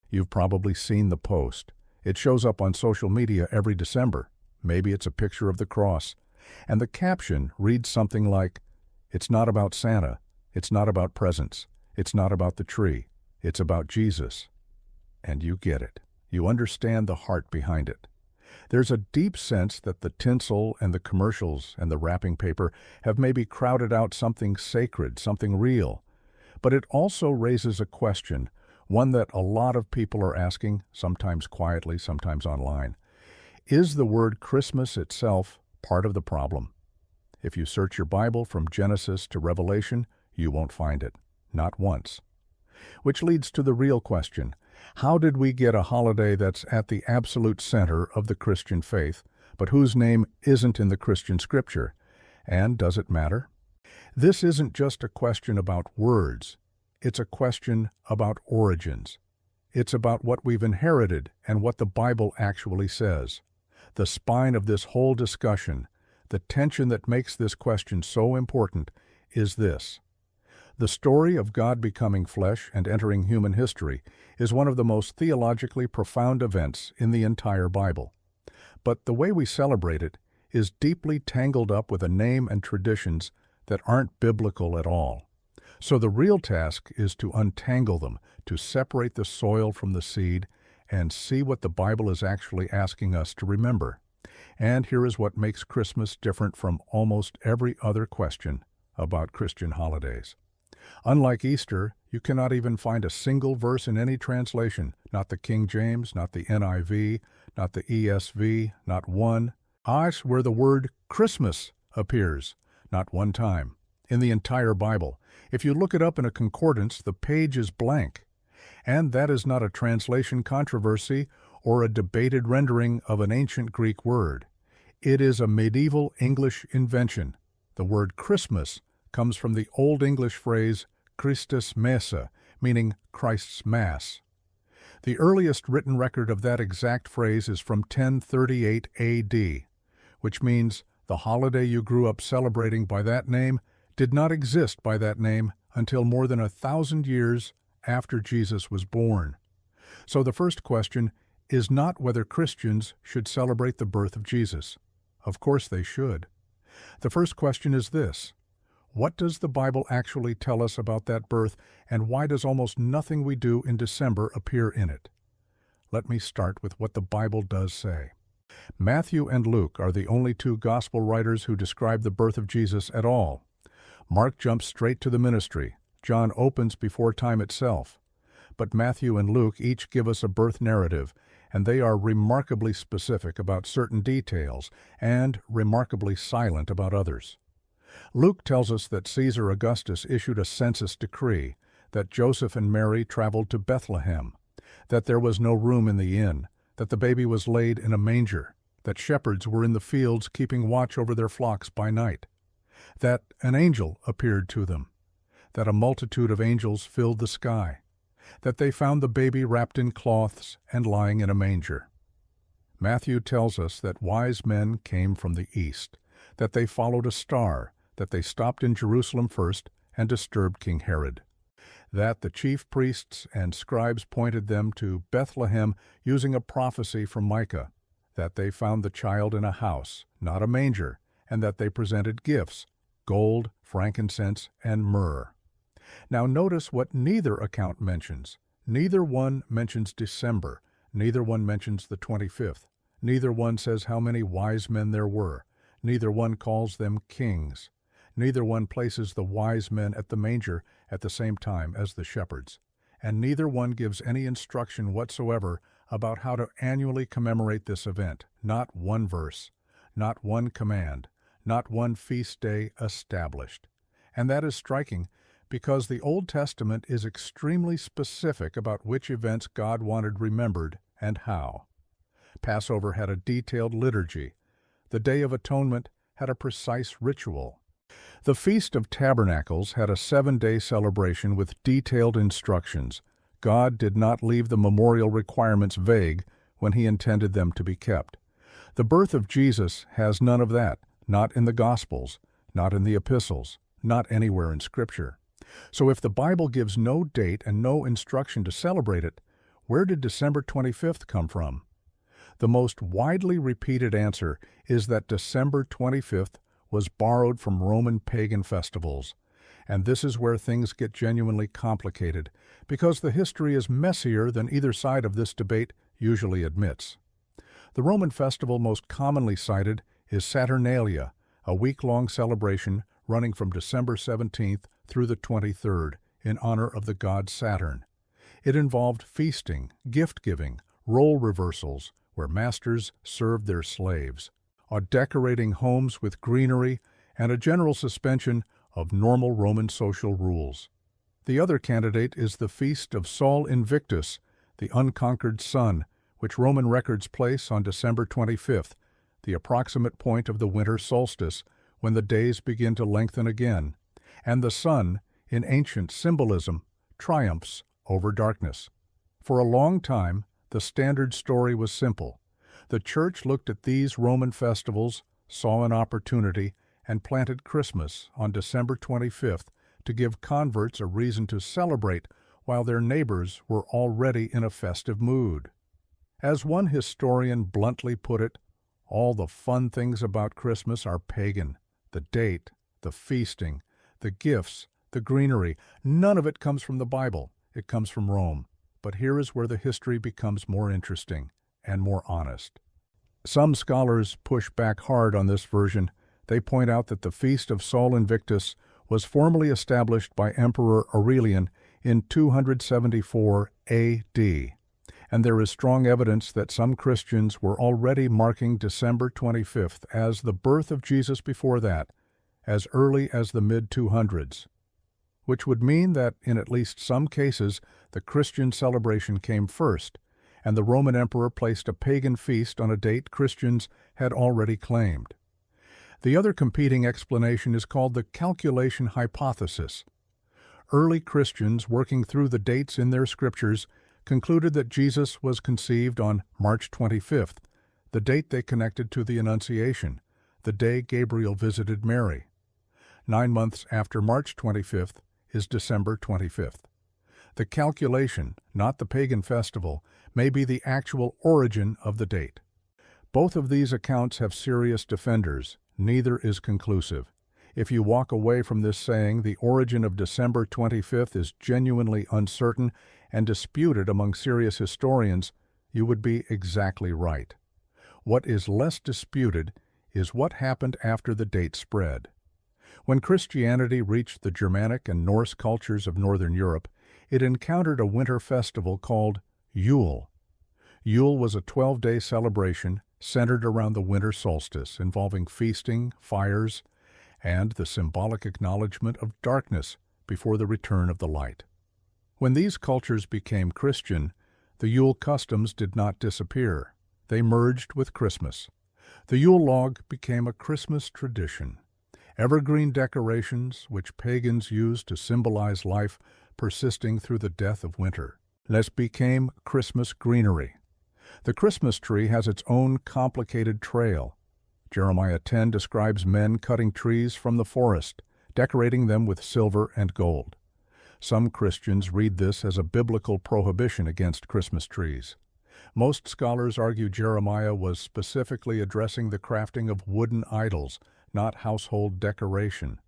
You've probably seen the post. It shows up on social media every December. Maybe it's a picture of the cross. And the caption reads something like, "It's not about Santa. It's not about presents. It's not about the tree. It's about Jesus." And you get it. You understand the heart behind it. There's a deep sense that the tinsel and the commercials and the wrapping paper have maybe crowded out something sacred, something real. But it also raises a question, one that a lot of people are asking, sometimes quietly, sometimes online. Is the word Christmas itself part of the problem? If you search your Bible from Genesis to Revelation, you won't find it. Not once. Which leads to the real question. How did we get a holiday that's at the absolute center of the Christian faith, but whose name isn't in the Christian scripture? And does it matter? This isn't just a question about words. It's a question about origins. It's about what we've inherited and what the Bible actually says. The spine of this whole discussion, the tension that makes this question so important, is this. The story of God becoming flesh and entering human history is one of the most theologically profound events in the entire Bible. But the way we celebrate it is deeply tangled up with a name and traditions that aren't biblical at all. So the real task is to untangle them, to separate the soil from the seed, and see what the Bible is actually asking us to remember. And here is what makes Christmas different from almost every other question about Christian holidays. Unlike Easter, you cannot even find a single verse in any translation, not the King James, not the NIV, not the ESV, not one, where the word Christmas appears, not one time, in the entire Bible. If you look it up in a concordance, the page is blank. And that is not a translation controversy or a debated rendering of an ancient Greek word. It is a medieval English invention. The word Christmas comes from the Old English phrase Christus Messe, meaning Christ's Mass. The earliest written record of that exact phrase is from 1038 AD, which means the holiday you grew up celebrating by that name did not exist by that name until more than 1,000 years after Jesus was born. So the first question is not whether Christians should celebrate the birth of Jesus. Of course they should. The first question is this. What does the Bible actually tell us about that birth, and why does almost nothing we do in December appear in it? Let me start with what the Bible does say. Matthew and Luke are the only two gospel writers who describe the birth of Jesus at all. Mark jumps straight to the ministry. John opens before time itself. But Matthew and Luke each give us a birth narrative, and they are remarkably specific about certain details and remarkably silent about others. Luke tells us that Caesar Augustus issued a census decree, that Joseph and Mary traveled to Bethlehem, that there was no room in the inn, that the baby was laid in a manger, that shepherds were in the fields keeping watch over their flocks by night, that an angel appeared to them, that a multitude of angels filled the sky, that they found the baby wrapped in cloths and lying in a manger. Matthew tells us that wise men came from the east, that they followed a star, that they stopped in Jerusalem first and disturbed King Herod, that the chief priests and scribes pointed them to Bethlehem using a prophecy from Micah, that they found the child in a house, not a manger, and that they presented gifts, gold, frankincense, and myrrh. Now notice what neither account mentions. Neither one mentions December. Neither one mentions the 25th. Neither one says how many wise men there were. Neither one calls them kings. Neither one places the wise men at the manger at the same time as the shepherds. And neither one gives any instruction whatsoever about how to annually commemorate this event. Not one verse. Not one command. Not one feast day established. And that is striking because the Old Testament is extremely specific about which events God wanted remembered and how. Passover had a detailed liturgy. The Day of Atonement had a precise ritual. The Feast of Tabernacles had a 7-day celebration with detailed instructions. God did not leave the memorial requirements vague when He intended them to be kept. The birth of Jesus has none of that, not in the Gospels, not in the epistles, not anywhere in Scripture. So if the Bible gives no date and no instruction to celebrate it, Where did December 25th come from? The most widely repeated answer is that December 25th was borrowed from Roman pagan festivals. And this is where things get genuinely complicated, because the history is messier than either side of this debate usually admits. The Roman festival most commonly cited is Saturnalia, a week-long celebration running from December 17th through the 23rd in honor of the god Saturn. It involved feasting, gift-giving, role reversals, where masters served their slaves, decorating homes with greenery, and a general suspension of normal Roman social rules. The other candidate is the feast of Sol Invictus, the unconquered sun, which Roman records place on December 25th, the approximate point of the winter solstice, when the days begin to lengthen again, and the sun, in ancient symbolism, triumphs over darkness. For a long time, the standard story was simple. The Church looked at these Roman festivals, saw an opportunity, and planted Christmas on December 25th to give converts a reason to celebrate while their neighbors were already in a festive mood. As one historian bluntly put it, all the fun things about Christmas are pagan. The date, the feasting, the gifts, the greenery, none of it comes from the Bible. It comes from Rome. But here is where the history becomes more interesting and more honest. Some scholars push back hard on this version. They point out that the Feast of Sol Invictus was formally established by Emperor Aurelian in 274 A.D., and there is strong evidence that some Christians were already marking December 25th as the birth of Jesus before that, as early as the mid-200s, which would mean that in at least some cases the Christian celebration came first, and the Roman emperor placed a pagan feast on a date Christians had already claimed. The other competing explanation is called the calculation hypothesis. Early Christians working through the dates in their scriptures concluded that Jesus was conceived on March 25th, the date they connected to the Annunciation, the day Gabriel visited Mary. 9 months after March 25th is December 25th. The calculation, not the pagan festival, may be the actual origin of the date. Both of these accounts have serious defenders. Neither is conclusive. If you walk away from this saying the origin of December 25th is genuinely uncertain and disputed among serious historians, you would be exactly right. What is less disputed is what happened after the date spread. When Christianity reached the Germanic and Norse cultures of Northern Europe, it encountered a winter festival called Yule. Yule was a 12-day celebration centered around the winter solstice, involving feasting, fires, and the symbolic acknowledgement of darkness before the return of the light. When these cultures became Christian, the Yule customs did not disappear. They merged with Christmas. The Yule log became a Christmas tradition. Evergreen decorations, which pagans used to symbolize life, persisting through the death of winter. This became Christmas greenery. The Christmas tree has its own complicated trail. Jeremiah 10 describes men cutting trees from the forest, decorating them with silver and gold. Some Christians read this as a biblical prohibition against Christmas trees. Most scholars argue Jeremiah was specifically addressing the crafting of wooden idols, not household decoration.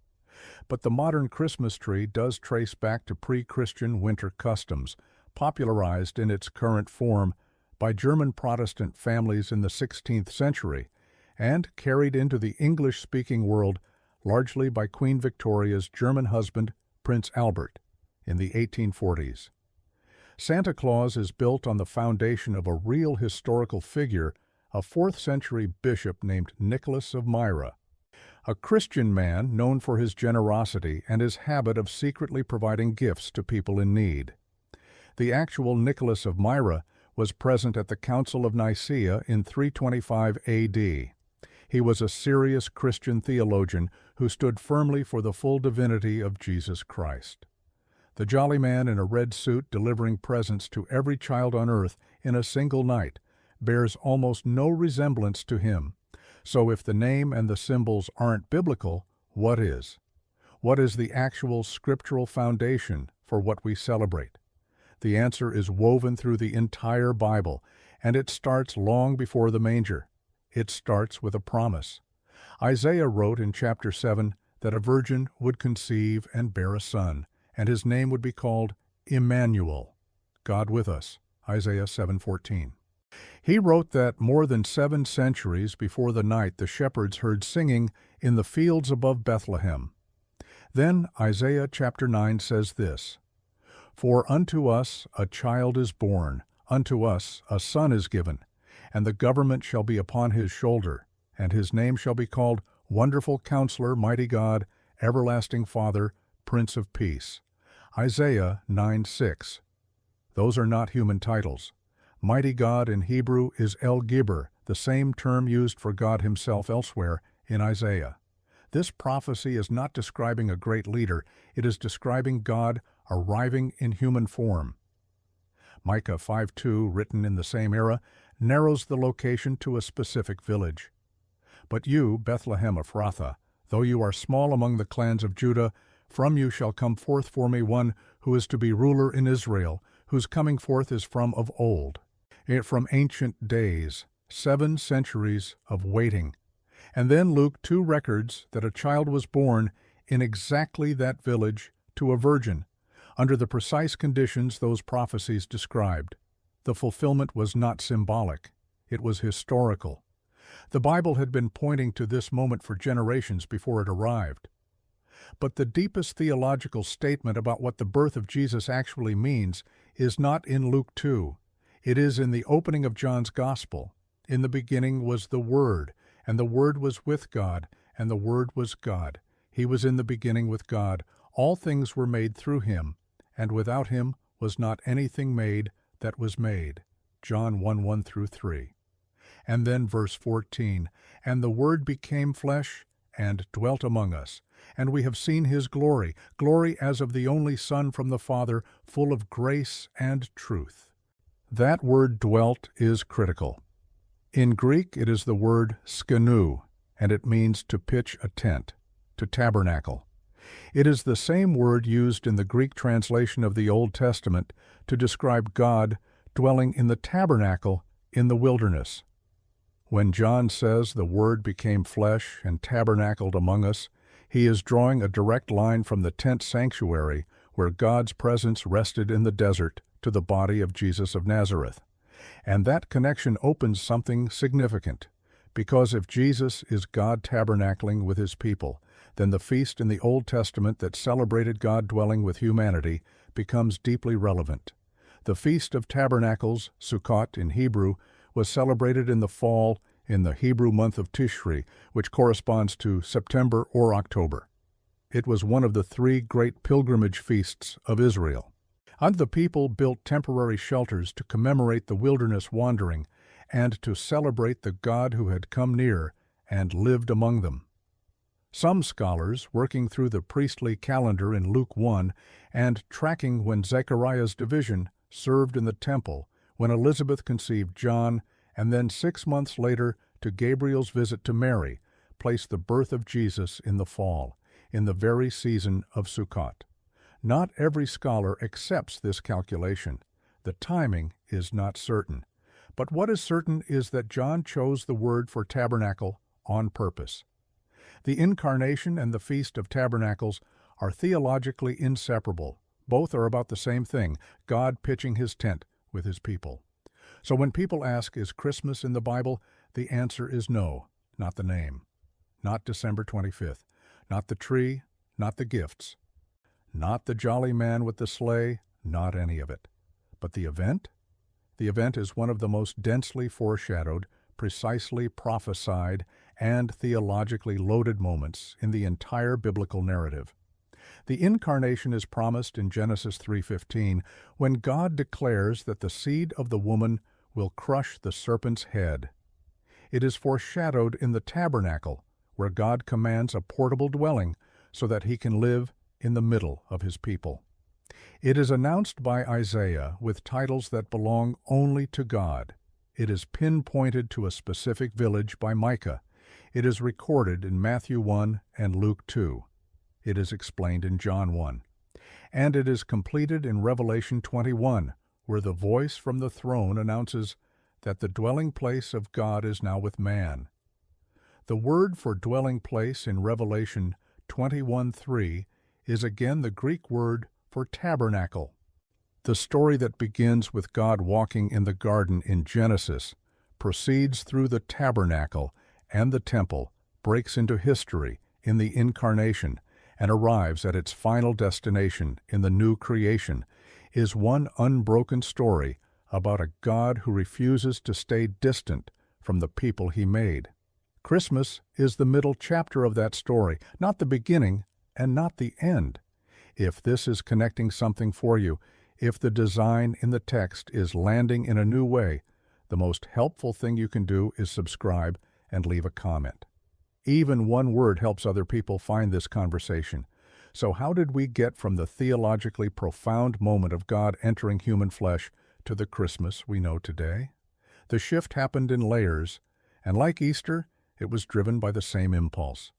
But the modern Christmas tree does trace back to pre-Christian winter customs, popularized in its current form by German Protestant families in the 16th century, and carried into the English-speaking world largely by Queen Victoria's German husband, Prince Albert, in the 1840s. Santa Claus is built on the foundation of a real historical figure, a 4th-century bishop named Nicholas of Myra, a Christian man known for his generosity and his habit of secretly providing gifts to people in need. The actual Nicholas of Myra was present at the Council of Nicaea in 325 A.D. He was a serious Christian theologian who stood firmly for the full divinity of Jesus Christ. The jolly man in a red suit delivering presents to every child on earth in a single night bears almost no resemblance to him. So if the name and the symbols aren't biblical, what is? What is the actual scriptural foundation for what we celebrate? The answer is woven through the entire Bible, and it starts long before the manger. It starts with a promise. Isaiah wrote in chapter 7 that a virgin would conceive and bear a son, and his name would be called Emmanuel, God with us, Isaiah 7:14. He wrote that more than 7 centuries before the night the shepherds heard singing in the fields above Bethlehem. Then Isaiah chapter 9 says this, "For unto us a child is born, unto us a son is given, and the government shall be upon his shoulder, and his name shall be called Wonderful Counselor, Mighty God, Everlasting Father, Prince of Peace." Isaiah 9:6. Those are not human titles. Mighty God in Hebrew is El Gibber, the same term used for God himself elsewhere in Isaiah. This prophecy is not describing a great leader, it is describing God arriving in human form. Micah 5:2, written in the same era, narrows the location to a specific village. "But you, Bethlehem Ephrathah, though you are small among the clans of Judah, from you shall come forth for me one who is to be ruler in Israel, whose coming forth is from of old." From ancient days, 7 centuries of waiting. And then Luke 2 records that a child was born in exactly that village to a virgin, under the precise conditions those prophecies described. The fulfillment was not symbolic, it was historical. The Bible had been pointing to this moment for generations before it arrived. But the deepest theological statement about what the birth of Jesus actually means is not in Luke 2. It is in the opening of John's Gospel. "In the beginning was the Word, and the Word was with God, and the Word was God. He was in the beginning with God. All things were made through him, and without him was not anything made that was made." John 1:1-3. And then verse 14, "And the Word became flesh and dwelt among us, and we have seen his glory, glory as of the only Son from the Father, full of grace and truth." That word "dwelt" is critical. In Greek it is the word skenu, and it means to pitch a tent, to tabernacle. It is the same word used in the Greek translation of the Old Testament to describe God dwelling in the tabernacle in the wilderness. When John says the Word became flesh and tabernacled among us, he is drawing a direct line from the tent sanctuary, where God's presence rested in the desert, to the body of Jesus of Nazareth. And that connection opens something significant, because if Jesus is God tabernacling with his people, then the feast in the Old Testament that celebrated God dwelling with humanity becomes deeply relevant. The Feast of Tabernacles, Sukkot in Hebrew, was celebrated in the fall in the Hebrew month of Tishri, which corresponds to September or October. It was one of the 3 great pilgrimage feasts of Israel. And the people built temporary shelters to commemorate the wilderness wandering and to celebrate the God who had come near and lived among them. Some scholars, working through the priestly calendar in Luke 1 and tracking when Zechariah's division served in the temple, when Elizabeth conceived John, and then 6 months later to Gabriel's visit to Mary, place the birth of Jesus in the fall, in the very season of Sukkot. Not every scholar accepts this calculation. The timing is not certain. But what is certain is that John chose the word for tabernacle on purpose. The Incarnation and the Feast of Tabernacles are theologically inseparable. Both are about the same thing, God pitching his tent with his people. So when people ask, is Christmas in the Bible? The answer is no, not the name. Not December 25th. Not the tree, not the gifts. Not the jolly man with the sleigh, not any of it. But the event? The event is one of the most densely foreshadowed, precisely prophesied, and theologically loaded moments in the entire biblical narrative. The Incarnation is promised in Genesis 3:15, when God declares that the seed of the woman will crush the serpent's head. It is foreshadowed in the tabernacle, where God commands a portable dwelling so that he can live in the middle of his people. It is announced by Isaiah with titles that belong only to God. It is pinpointed to a specific village by Micah. It is recorded in Matthew 1 and Luke 2. It is explained in John 1. And it is completed in Revelation 21, where the voice from the throne announces that the dwelling place of God is now with man. The word for dwelling place in Revelation 21:3 is again the Greek word for tabernacle. The story that begins with God walking in the garden in Genesis proceeds through the tabernacle and the temple, breaks into history in the Incarnation, and arrives at its final destination in the new creation, is one unbroken story about a God who refuses to stay distant from the people he made. Christmas is the middle chapter of that story, not the beginning and not the end. If this is connecting something for you, if the design in the text is landing in a new way, the most helpful thing you can do is subscribe and leave a comment. Even one word helps other people find this conversation. So how did we get from the theologically profound moment of God entering human flesh to the Christmas we know today? The shift happened in layers, and like Easter, it was driven by the same impulse.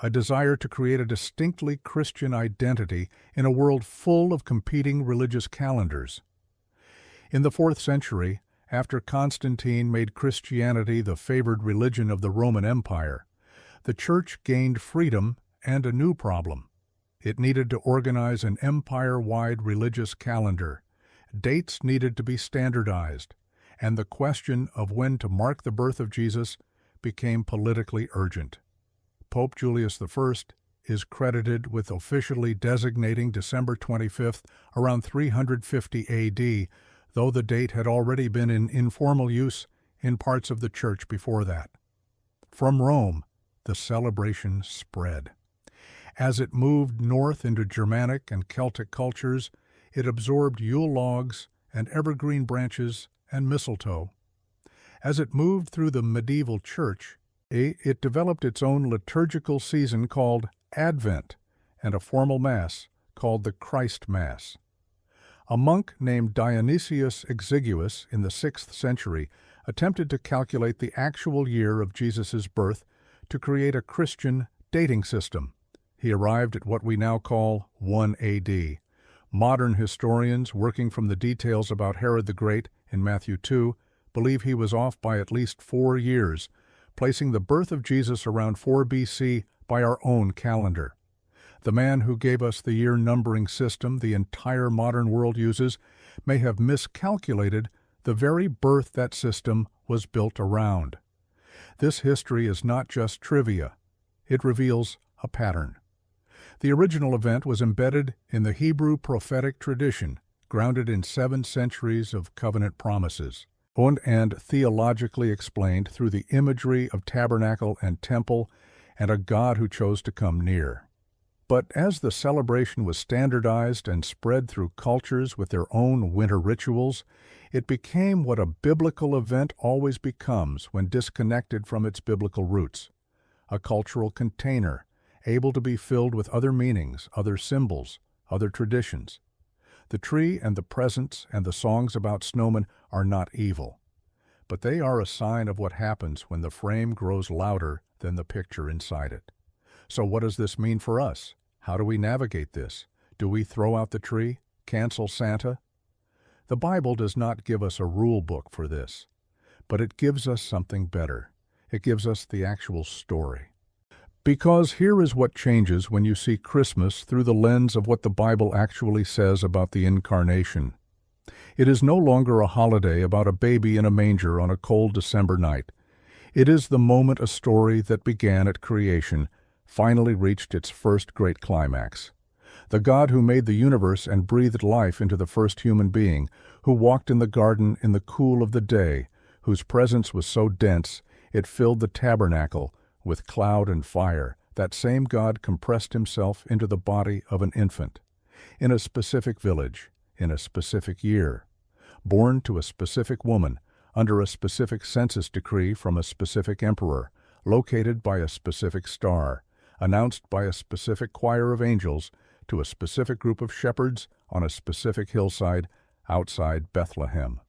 A desire to create a distinctly Christian identity in a world full of competing religious calendars. In the 4th century, after Constantine made Christianity the favored religion of the Roman Empire, the Church gained freedom and a new problem. It needed to organize an empire-wide religious calendar. Dates needed to be standardized, and the question of when to mark the birth of Jesus became politically urgent. Pope Julius I is credited with officially designating December 25th around 350 AD, though the date had already been in informal use in parts of the Church before that. From Rome, the celebration spread. As it moved north into Germanic and Celtic cultures, it absorbed Yule logs and evergreen branches and mistletoe. As it moved through the medieval Church, it developed its own liturgical season called Advent and a formal Mass called the Christ Mass. A monk named Dionysius Exiguus in the 6th century attempted to calculate the actual year of Jesus' birth to create a Christian dating system. He arrived at what we now call 1 AD. Modern historians, working from the details about Herod the Great in Matthew 2, believe he was off by at least 4 years, placing the birth of Jesus around 4 BC by our own calendar. The man who gave us the year numbering system the entire modern world uses may have miscalculated the very birth that system was built around. This history is not just trivia. It reveals a pattern. The original event was embedded in the Hebrew prophetic tradition, grounded in 7 centuries of covenant promises, and theologically explained through the imagery of tabernacle and temple and a God who chose to come near. But as the celebration was standardized and spread through cultures with their own winter rituals, it became what a biblical event always becomes when disconnected from its biblical roots: a cultural container, able to be filled with other meanings, other symbols, other traditions. The tree and the presents and the songs about snowmen are not evil, but they are a sign of what happens when the frame grows louder than the picture inside it. So what does this mean for us? How do we navigate this? Do we throw out the tree? Cancel Santa? The Bible does not give us a rule book for this, but it gives us something better. It gives us the actual story. Because here is what changes when you see Christmas through the lens of what the Bible actually says about the Incarnation. It is no longer a holiday about a baby in a manger on a cold December night. It is the moment a story that began at creation finally reached its first great climax. The God who made the universe and breathed life into the first human being, who walked in the garden in the cool of the day, whose presence was so dense it filled the tabernacle with cloud and fire, that same God compressed himself into the body of an infant, in a specific village, in a specific year, born to a specific woman, under a specific census decree from a specific emperor, located by a specific star, announced by a specific choir of angels to a specific group of shepherds on a specific hillside outside Bethlehem.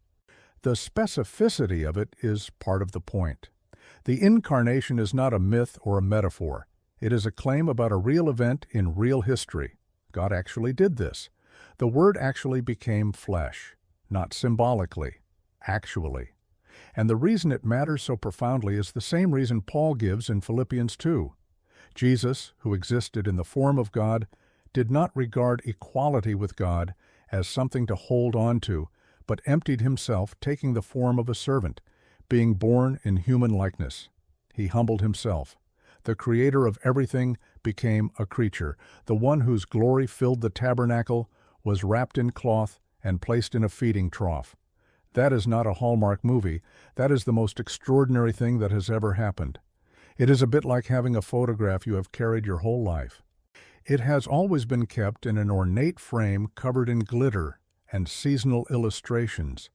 The specificity of it is part of the point. The Incarnation is not a myth or a metaphor. It is a claim about a real event in real history. God actually did this. The Word actually became flesh, not symbolically, actually. And the reason it matters so profoundly is the same reason Paul gives in Philippians 2. Jesus, who existed in the form of God, did not regard equality with God as something to hold on to, but emptied himself, taking the form of a servant, being born in human likeness. He humbled himself. The Creator of everything became a creature. The one whose glory filled the tabernacle was wrapped in cloth and placed in a feeding trough. That is not a Hallmark movie. That is the most extraordinary thing that has ever happened. It is a bit like having a photograph you have carried your whole life. It has always been kept in an ornate frame covered in glitter and seasonal illustrations.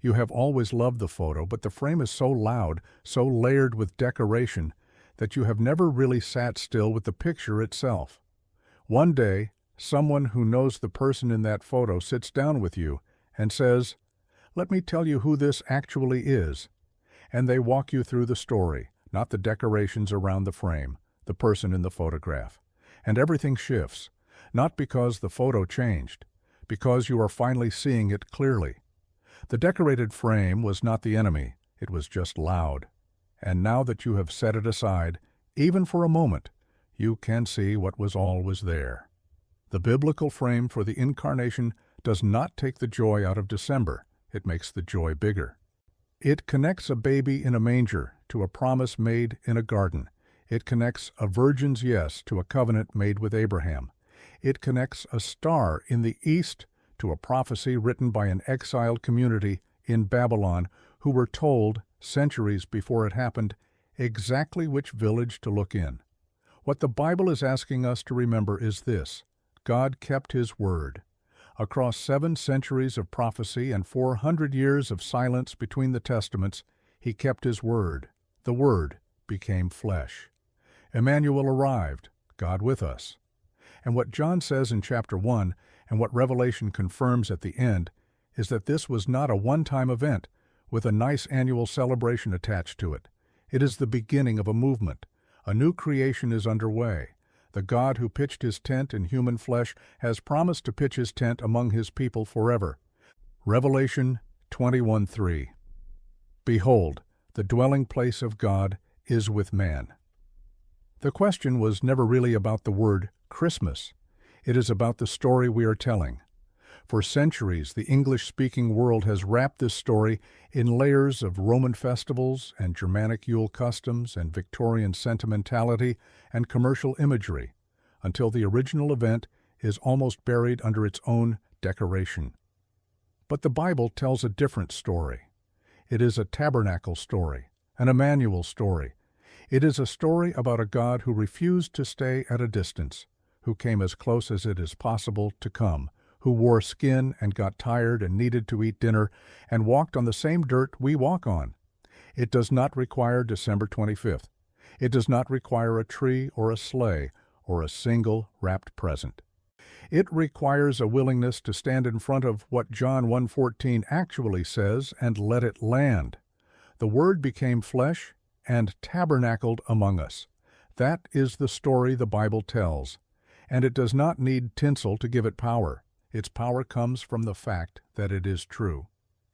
You have always loved the photo, but the frame is so loud, so layered with decoration, that you have never really sat still with the picture itself. One day, someone who knows the person in that photo sits down with you and says, "Let me tell you who this actually is." And they walk you through the story, not the decorations around the frame, the person in the photograph. And everything shifts, not because the photo changed, because you are finally seeing it clearly. The decorated frame was not the enemy, it was just loud. And now that you have set it aside, even for a moment, you can see what was always there. The biblical frame for the Incarnation does not take the joy out of December, it makes the joy bigger. It connects a baby in a manger to a promise made in a garden. It connects a virgin's yes to a covenant made with Abraham. It connects a star in the east to a prophecy written by an exiled community in Babylon who were told, centuries before it happened, exactly which village to look in. What the Bible is asking us to remember is this: God kept His word. Across 7 centuries of prophecy and 400 years of silence between the Testaments, He kept His word. The Word became flesh. Emmanuel arrived, God with us. And what John says in chapter 1, and what Revelation confirms at the end, is that this was not a one-time event with a nice annual celebration attached to it. It is the beginning of a movement. A new creation is underway. The God who pitched His tent in human flesh has promised to pitch His tent among His people forever. Revelation 21:3. Behold, the dwelling place of God is with man. The question was never really about the word Christmas. It is about the story we are telling. For centuries, the English-speaking world has wrapped this story in layers of Roman festivals and Germanic Yule customs and Victorian sentimentality and commercial imagery, until the original event is almost buried under its own decoration. But the Bible tells a different story. It is a tabernacle story, an Emmanuel story. It is a story about a God who refused to stay at a distance, who came as close as it is possible to come, who wore skin and got tired and needed to eat dinner and walked on the same dirt we walk on. It does not require December 25th. It does not require a tree or a sleigh or a single wrapped present. It requires a willingness to stand in front of what John 1:14 actually says and let it land. The Word became flesh and tabernacled among us. That is the story the Bible tells, and it does not need tinsel to give it power. Its power comes from the fact that it is true,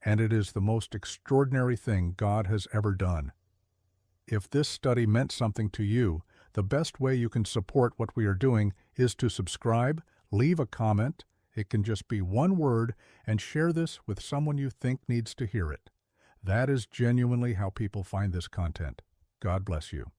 and it is the most extraordinary thing God has ever done. If this study meant something to you, the best way you can support what we are doing is to subscribe, leave a comment, it can just be one word, and share this with someone you think needs to hear it. That is genuinely how people find this content. God bless you.